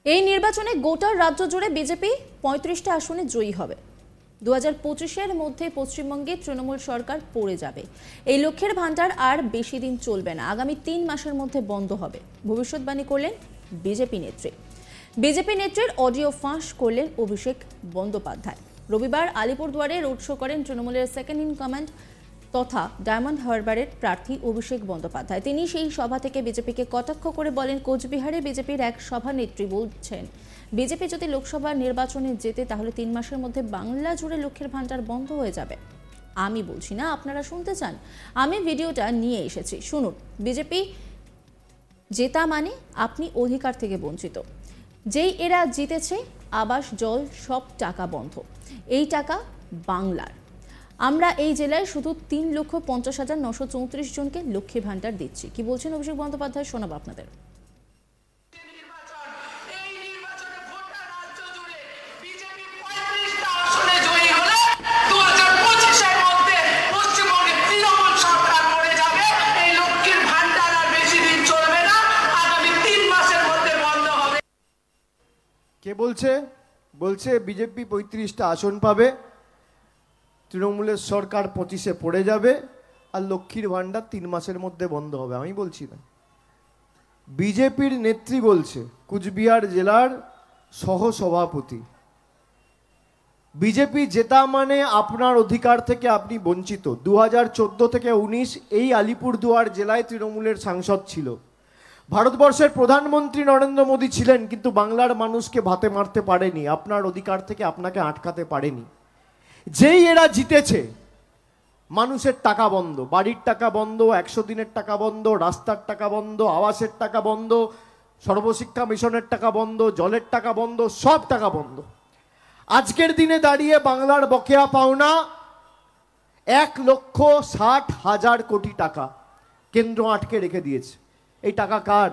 এই নির্বাচনে গোটা রাজ্য জুড়ে বিজেপি ৩৫টা আসনে জয়ী হবে। ২০২৫-এর মধ্যে পশ্চিমবঙ্গে তৃণমূল সরকার পড়ে যাবে। এই লক্ষ্যের ভান্ডার আর বেশি দিন চলবে না, আগামী ৩ মাসের মধ্যে বন্ধ হবে, ভবিষ্যৎবাণী করলেন বিজেপি নেত্রী। বিজেপি নেত্রীর অডিও ফাঁস করলেন অভিষেক বন্দ্যোপাধ্যায়। রবিবার আলিপুরদুয়ারে রোড শো করেন তৃণমূলের সেকেন্ড ইন কমান্ড তথা ডায়মন্ড হারবারের প্রার্থী অভিষেক বন্দ্যোপাধ্যায়। তিনি সেই সভা থেকে বিজেপিকে কটাক্ষ করে বলেন, কোচবিহারে বিজেপির এক সভানেত্রী বলছেন বিজেপি যদি লোকসভা নির্বাচনে জেতে তাহলে ৩ মাসের মধ্যে বাংলা জুড়ে লক্ষ্যের ভান্ডার বন্ধ হয়ে যাবে। আমি বলছি না, আপনারা শুনতে চান, আমি ভিডিওটা নিয়ে এসেছি, শুনুন। বিজেপি জেতা মানে আপনি অধিকার থেকে বঞ্চিত। যেই এরা জিতেছে আবাস জল সব টাকা বন্ধ, এই টাকা বাংলার। আমরা এই জেলায় শুধু ৩,৫০,৯৩৪ জনকে লক্ষ্মী ভান্ডার দিচ্ছি। কি বলছেন অভিষেক বন্দ্যোপাধ্যায়, শোনাবো আপনাদের। কে বলছে? বলছে বিজেপি ৩৫টা আসন পাবে, তৃণমূলের সরকার ২৫-এ পড়ে যাবে, আর লক্ষ্মীর ভান্ডার ৩ মাসের মধ্যে বন্ধ হবে। আমি বলছি না, বিজেপির নেত্রী বলছে, কুচবিহার জেলার সহসভাপতি। বিজেপি জেতা মানে আপনার অধিকার থেকে আপনি বঞ্চিত। ২০১৪ থেকে ১৯ এই আলিপুরদুয়ার জেলায় তৃণমূলের সাংসদ ছিল। ভারতবর্ষের প্রধানমন্ত্রী নরেন্দ্র মোদী ছিলেন, কিন্তু বাংলার মানুষকে ভাতে মারতে পারেনি, আপনার অধিকার থেকে আপনাকে আটকাতে পারেনি। যেই এরা জিতেছে, মানুষের টাকা বন্ধ, বাড়ির টাকা বন্ধ, ১০০ দিনের টাকা বন্ধ, রাস্তার টাকা বন্ধ, আবাসের টাকা বন্ধ, সর্বশিক্ষা মিশনের টাকা বন্ধ, জলের টাকা বন্ধ, সব টাকা বন্ধ। আজকের দিনে দাঁড়িয়ে বাংলার বকেয়া পাওনা ১,৬০,০০০ কোটি টাকা কেন্দ্র আটকে রেখে দিয়েছে। এই টাকা কার?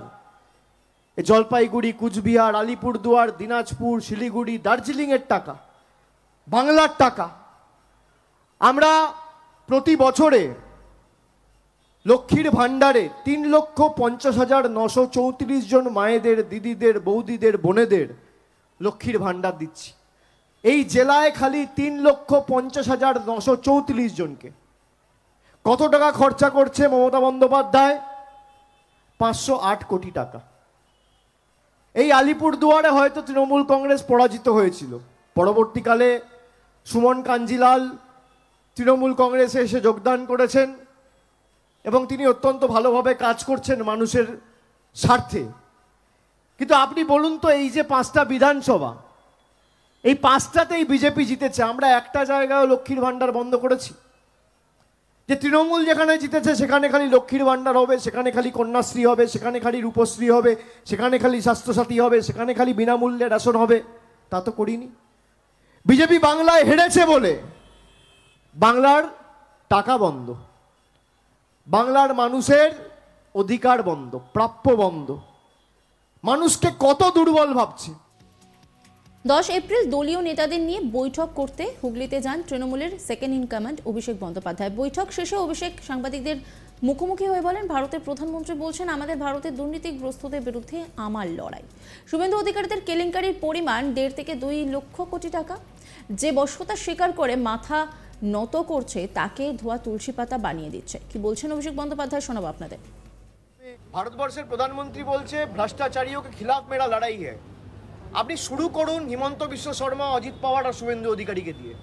জলপাইগুড়ি, কুচবিহার, আলিপুরদুয়ার, দিনাজপুর, শিলিগুড়ি, দার্জিলিংয়ের টাকা, বাংলার টাকা। আমরা প্রতি বছরে লক্ষ্মীর ভাণ্ডারে ৩,৫০,৯৩৪ জন মায়েদের, দিদিদের, বৌদিদের, বোনেদের লক্ষ্মীর ভাণ্ডার দিচ্ছি। এই জেলায় খালি ৩,৫০,৯৩৪ জনকে। কত টাকা খরচা করছে মমতা বন্দ্যোপাধ্যায়? ৫০৮ কোটি টাকা। এই আলিপুরদুয়ারে হয়তো তৃণমূল কংগ্রেস পরাজিত হয়েছিল, পরবর্তীকালে সুমন কাঞ্জিলাল তৃণমূল কংগ্রেসে এসে যোগদান করেছেন এবং তিনি অত্যন্ত ভালোভাবে কাজ করছেন মানুষের স্বার্থে। কিন্তু আপনি বলুন তো, এই যে 5টা বিধানসভা, এই 5টাতেই বিজেপি জিতেছে, আমরা একটা জায়গায় লক্ষ্মীর ভাণ্ডার বন্ধ করেছি? যে তৃণমূল যেখানে জিতেছে সেখানে খালি লক্ষ্মীর ভাণ্ডার হবে, সেখানে খালি কন্যাশ্রী হবে, সেখানে খালি রূপশ্রী হবে, সেখানে খালি স্বাস্থ্যসাথী হবে, সেখানে খালি বিনামূল্যে রেশন হবে, তা তো করিনি। বিজেপি বাংলায় হেরেছে বলে বাংলার টাকা বন্ধ, বাংলার মানুষের অধিকার বন্ধ, প্রাপ্য বন্ধ। মানুষকে কত দুর্বল ভাবছে। 10 এপ্রিল দলীয় নেতাদের নিয়ে বৈঠক করতে হুগলিতে যান তৃণমূলের second in command Abhishek Bandyopadhyay. বৈঠক শেষে অভিষেক সাংবাদিকদের মুখোমুখি হয়ে বলেন, ভারতের প্রধানমন্ত্রী বলছেন আমাদের ভারতের দুর্নীতিগ্রস্তদের বিরুদ্ধে আমার লড়াই। শুভেন্দু অধিকারীদের কেলেঙ্কারির পরিমাণ 1.5 থেকে 2 লক্ষ কোটি টাকা। যে বশ্যতা স্বীকার করে মাথা নত করছে তাকে ধোয়া তুলসী পাতা বানিয়ে দিচ্ছে। কি বলছেন অভিষেক বন্দ্যোপাধ্যায়, শোনাবো আপনাদের। ভারতবর্ষের প্রধানমন্ত্রী বলছে ভ্রষ্টাচারিयों के खिलाफ मेरा लड़ाई है। আপনি শুরু করুন হিমন্ত বিশ্ব শর্মা, অজিত পাওয়ার আর শুভেন্দু অধিকারীকে দিয়ে।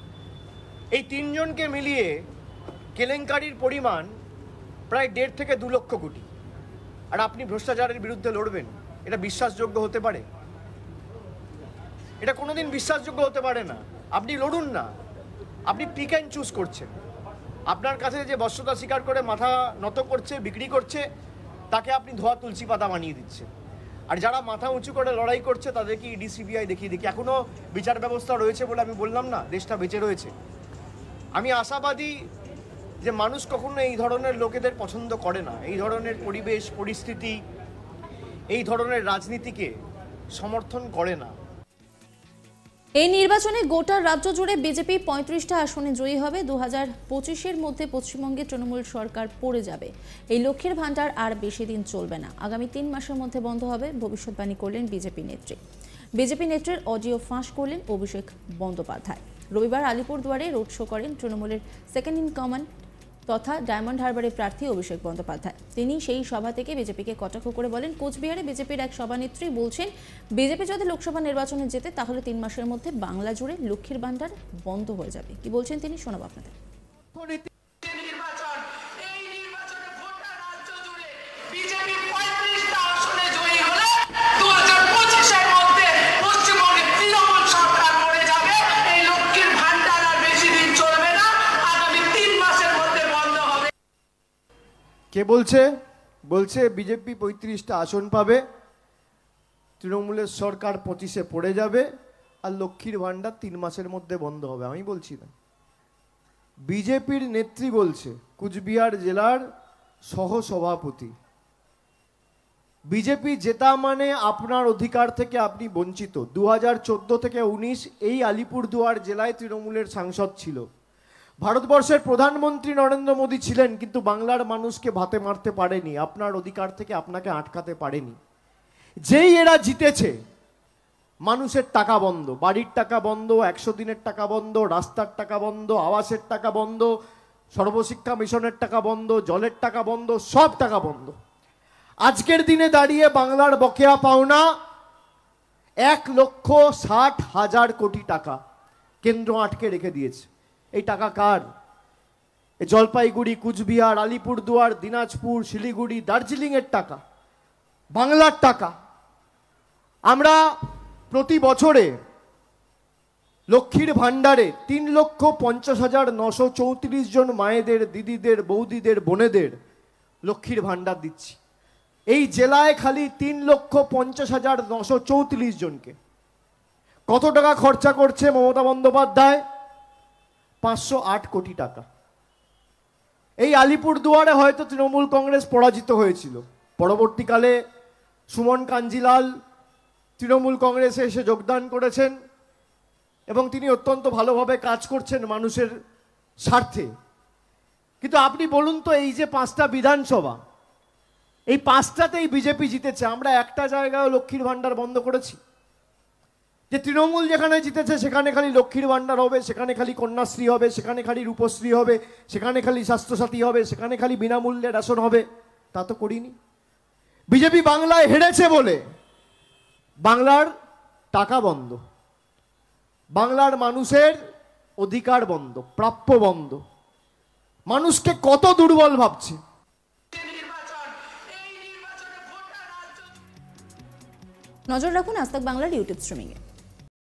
এই 3 জনকে মিলিয়ে কেলেঙ্কারির পরিমাণ প্রায় 1.5 থেকে 2 লক্ষ কোটি। আর আপনি ভ্রষ্টাচারের বিরুদ্ধে লড়বেন, এটা বিশ্বাসযোগ্য হতে পারে? এটা কোনোদিন বিশ্বাসযোগ্য হতে পারে না। আপনি লড়ুন না, আপনি পিক অ্যান্ড চুজ করছেন। আপনার কাছে যে বশ্যতা স্বীকার করে মাথা নত করছে, বিক্রি করছে, তাকে আপনি ধোয়া তুলসী পাতা বানিয়ে দিচ্ছেন। আর যারা মাথা উঁচু করে লড়াই করছে তাদেরকে ইডি সিবিআই দেখিয়ে দেখি। এখনো বিচার ব্যবস্থা রয়েছে বলে আমি বললাম না, দেশটা বেঁচে রয়েছে। আমি আশাবাদী যে মানুষ কখনো এই ধরনের লোকেদের পছন্দ করে না, এই ধরনের পরিবেশ পরিস্থিতি, এই ধরনের রাজনীতিকে সমর্থন করে না। এই নির্বাচনে গোটা রাজ্য জুড়ে বিজেপি ৩৫টা আসনে জয়ী হবে। ২০২৫-এর মধ্যে পশ্চিমবঙ্গে তৃণমূল সরকার পড়ে যাবে। এই লক্ষ্যের ভান্ডার আর বেশি দিন চলবে না, আগামী ৩ মাসের মধ্যে বন্ধ হবে, ভবিষ্যৎবাণী করলেন বিজেপি নেত্রী। বিজেপি নেত্রীর অডিও ফাঁস করলেন অভিষেক বন্দ্যোপাধ্যায়। রবিবার আলিপুরদুয়ারে রোড শো করেন তৃণমূলের সেকেন্ড ইন কমান্ড তথা ডায়মন্ড হারবারের প্রার্থী অভিষেক বন্দ্যোপাধ্যায়। তিনি সেই সভা থেকে বিজেপিকে কটাক্ষ করে বলেন, কোচবিহারে বিজেপির এক সভানেত্রী বলছেন, বিজেপি যদি লোকসভা নির্বাচনে জেতে তাহলে 3 মাসের মধ্যে বাংলা জুড়ে লক্ষ্মীর ভান্ডার বন্ধ হয়ে যাবে। কি বলছেন তিনি, শোনাবো আপনাদের। কে বলছে? বলছে বিজেপি 35টা আসন পাবে, তৃণমূলের সরকার 25-এ পড়ে যাবে, আর লক্ষ্মীর ভান্ডার 3 মাসের মধ্যে বন্ধ হবে। আমি বলছি না, বিজেপির নেত্রী বলছে, কুচবিহার জেলার সহসভাপতি। বিজেপি জেতা মানে আপনার অধিকার থেকে আপনি বঞ্চিত। 2014 থেকে 19 এই আলিপুরদুয়ার জেলায় তৃণমূলের সাংসদ ছিল। ভারতবর্ষের প্রধানমন্ত্রী নরেন্দ্র মোদী ছিলেন, কিন্তু বাংলার মানুষকে ভাতে মারতে পারেনি, আপনার অধিকার থেকে আপনাকে আটকাতে পারেনি। যেই এরা জিতেছে, মানুষের টাকা বন্ধ, বাড়ির টাকা বন্ধ, 100 দিনের টাকা বন্ধ, রাস্তার টাকা বন্ধ, আবাসের টাকা বন্ধ, সর্বশিক্ষা মিশনের টাকা বন্ধ, জলের টাকা বন্ধ, সব টাকা বন্ধ। আজকের দিনে দাঁড়িয়ে বাংলার বকেয়া পাওনা 1,60,000 কোটি টাকা কেন্দ্র আটকে রেখে দিয়েছে। এই টাকা কার? জলপাইগুড়ি, কুচবিহার, আলিপুরদুয়ার, দিনাজপুর, শিলিগুড়ি, দার্জিলিং এর টাকা, বাংলার টাকা। আমরা প্রতি বছরে লক্ষ্মীর ভান্ডারে 3,50,934 জন মায়েদের, দিদিদের, বৌদিদের, বোনেদের লক্ষ্মীর ভান্ডার দিচ্ছি। এই জেলায় খালি 3,50,934 জনকে। কত টাকা খরচা করছে মমতা বন্দ্যোপাধ্যায়? 508 কোটি টাকা। এই আলিপুরদুয়ারে হয়তো তৃণমূল কংগ্রেস পরাজিত হয়েছিল, পরবর্তীকালে সুমন কাঞ্জিলাল তৃণমূল কংগ্রেসে এসে যোগদান করেছেন এবং তিনি অত্যন্ত ভালোভাবে কাজ করছেন মানুষের স্বার্থে। কিন্তু আপনি বলুন তো, এই যে 5টা বিধানসভা, এই 5টাতেই বিজেপি জিতেছে, আমরা একটা জায়গায় লক্ষ্মীর ভান্ডার বন্ধ করেছি? যে তৃণমূল যেখানে জিতেছে সেখানে খালি লক্ষ্মীর ভান্ডার হবে, সেখানে খালি কন্যাশ্রী হবে, সেখানে খালি রূপশ্রী হবে, সেখানে খালি স্বাস্থ্যসাথী হবে, সেখানে খালি বিনামূল্যে রেশন হবে, তা তো করিনি। বিজেপি বাংলায় হেরেছে বলে বাংলার টাকা বন্ধ, বাংলার মানুষের অধিকার বন্ধ, প্রাপ্য বন্ধ। মানুষকে কত দুর্বল ভাবছে। নজর রাখুন আজ তাক বাংলার ইউটিউব স্ট্রিমিংয়ে।